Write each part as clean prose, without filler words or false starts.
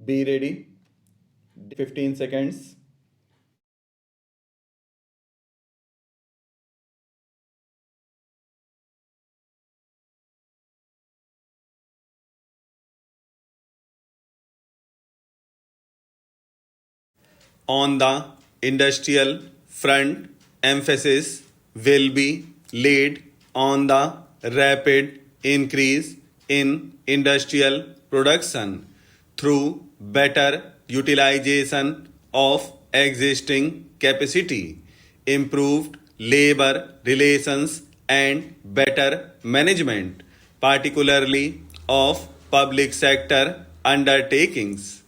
Be ready. 15 seconds. On the industrial front, emphasis will be laid on the rapid increase in industrial production through better utilization of existing capacity, improved labor relations, and better management, particularly of public sector undertakings.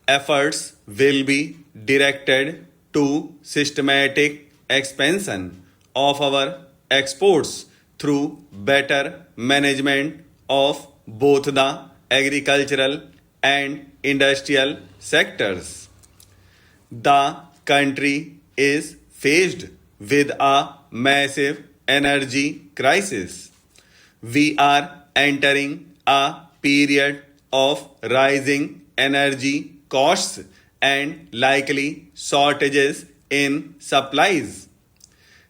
Efforts will be directed to systematic expansion of our exports through better management of both the agricultural and industrial sectors. The country is faced with a massive energy crisis. We are entering a period of rising energy costs and likely shortages in supplies.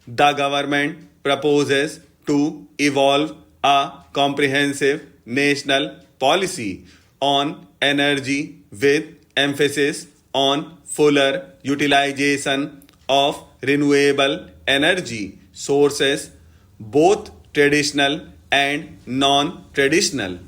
The government proposes to evolve a comprehensive national policy on energy with emphasis on fuller utilization of renewable energy sources, both traditional and non traditional.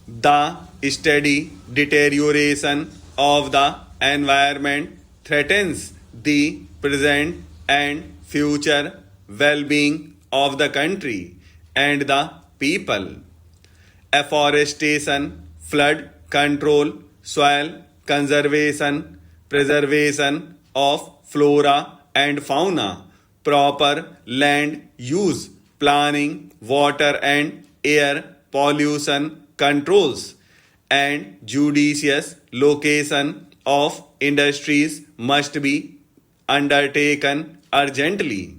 The steady deterioration of the environment threatens the present and future well being of the country and the people. Afforestation, flood control, soil conservation, preservation of flora and fauna, proper land use, planning, water and air pollution controls, and judicious location of industries must be undertaken urgently.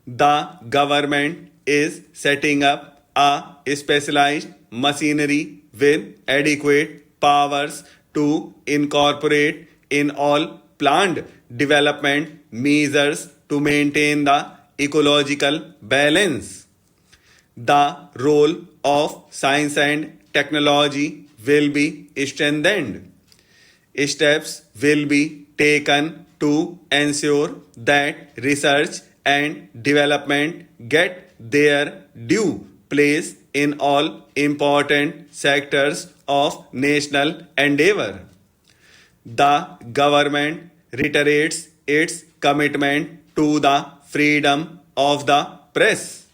The government is setting up a specialized machinery with adequate powers to incorporate in all planned development measures to maintain the ecological balance. The role of science and technology will be strengthened. Steps will be taken to ensure that research and development get their due place in all important sectors of national endeavor. The government reiterates its commitment to the freedom of the press.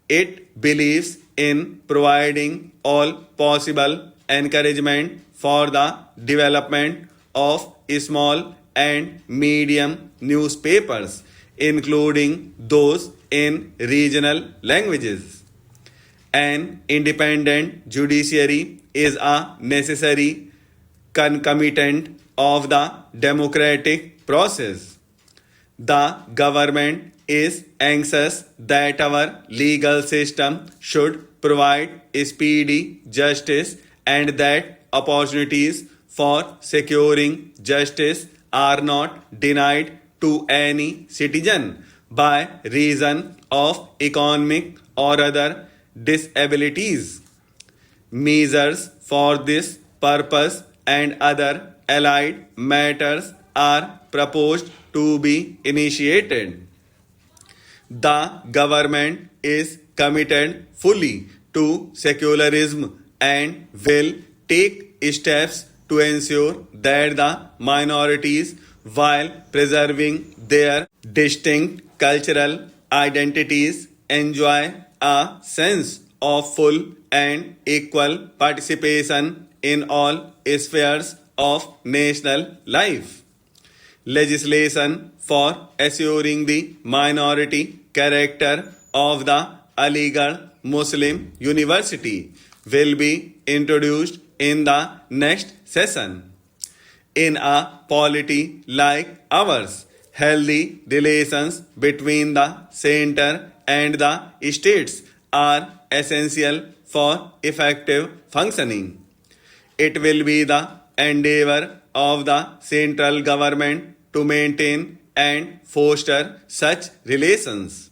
It believes in providing all possible encouragement for the development of small and medium newspapers, including those in regional languages. An independent judiciary is a necessary concomitant of the democratic process. The government is anxious that our legal system should provide speedy justice and that opportunities for securing justice are not denied to any citizen by reason of economic or other disabilities. Measures for this purpose and other allied matters are proposed to be initiated. The government is committed fully to secularism and will take steps to ensure that the minorities, while preserving their distinct cultural identities, enjoy a sense of full and equal participation in all spheres of national life. Legislation for assuring the minority character of the Aligarh Muslim University will be introduced in the next session. In a polity like ours, healthy relations between the center and the states are essential for effective functioning. It will be the endeavor of the central government to maintain and foster such relations.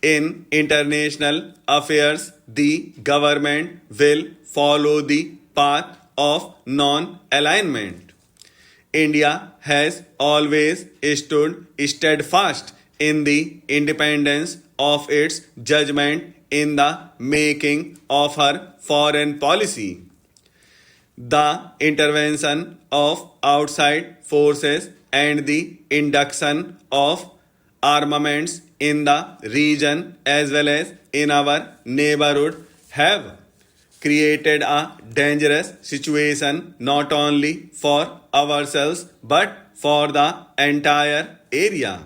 In international affairs, the government will follow the path of non alignment. India has always stood steadfast in the independence of its judgment in the making of her foreign policy. The intervention of outside forces and the induction of armaments in the region as well as in our neighborhood have created a dangerous situation not only for ourselves but for the entire area.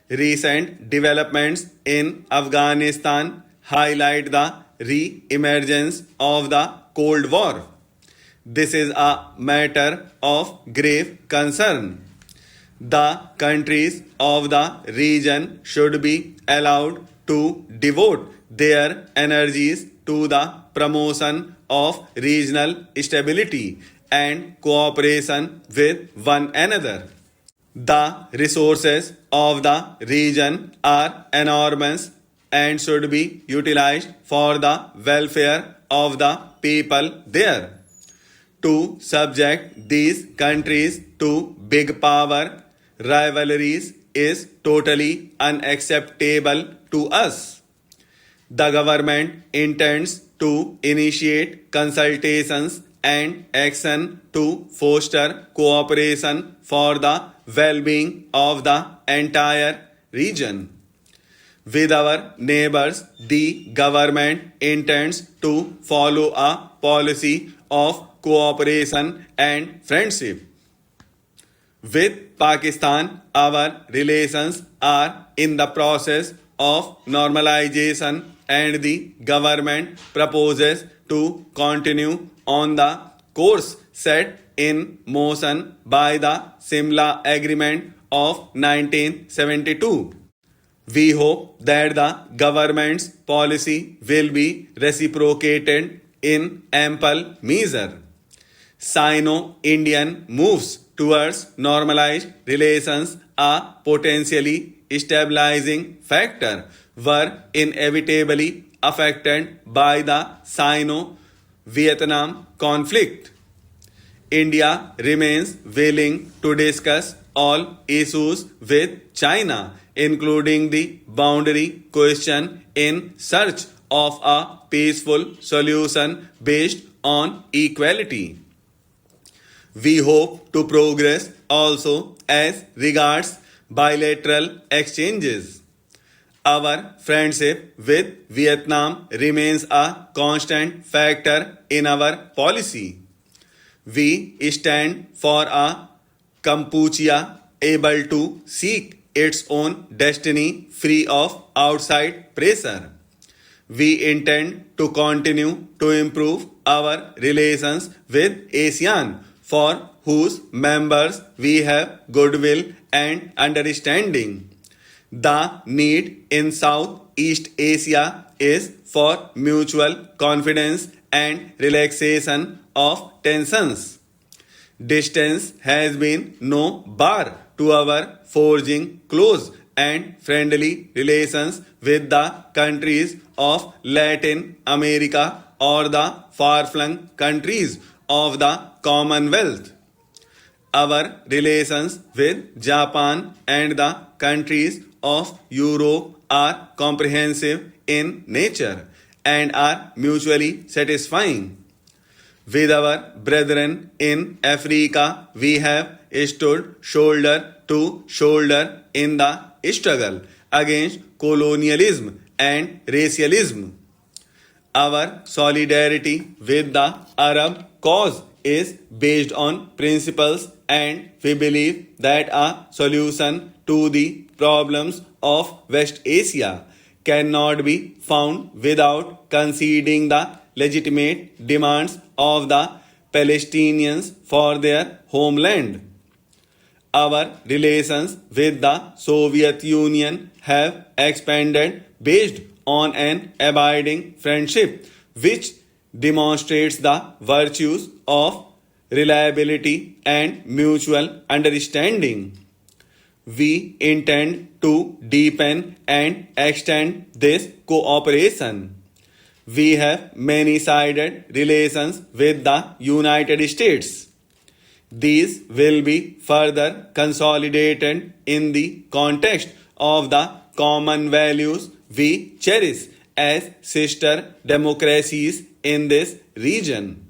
Recent developments in Afghanistan highlight the re emergence of the Cold War. This is a matter of grave concern. The countries of the region should be allowed to devote their energies to the promotion of regional stability and cooperation with one another. The resources of the region are enormous and should be utilized for the welfare of the people there. To subject these countries to big power rivalries is totally unacceptable to us. The government intends to initiate consultations and action to foster cooperation for the well-being of the entire region. With our neighbors, the government intends to follow a policy of cooperation and friendship. With Pakistan, our relations are in the process of normalization and the government proposes to continue on the course set in motion by the Simla Agreement of 1972. We hope that the government's policy will be reciprocated in ample measure. Sino-Indian moves towards normalized relations, a potentially stabilizing factor, were inevitably affected by the Sino-Vietnam conflict. India remains willing to discuss all issues with China, including the boundary question, in search of a peaceful solution based on equality. We hope to progress also as regards bilateral exchanges. Our friendship with Vietnam remains a constant factor in our policy. We stand for a Kampuchea able to seek its own destiny free of outside pressure. We intend to continue to improve our relations with ASEAN, for whose members we have goodwill and understanding. The need in Southeast Asia is for mutual confidence and relaxation of tensions. Distance has been no bar to our forging close and friendly relations with the countries of Latin America or the far-flung countries of the Commonwealth. Our relations with Japan and the countries of Europe are comprehensive in nature and are mutually satisfying. With our brethren in Africa, we have stood shoulder to shoulder in the struggle against colonialism and racialism. Our solidarity with the Arab cause is based on principles, and we believe that a solution to the problems of West Asia cannot be found without conceding the legitimate demands of the Palestinians for their homeland. Our relations with the Soviet Union have expanded based on an abiding friendship which demonstrates the virtues of reliability and mutual understanding. We intend to deepen and extend this cooperation. We have many sided relations with the United States. These will be further consolidated in the context of the common values we cherish as sister democracies in this region.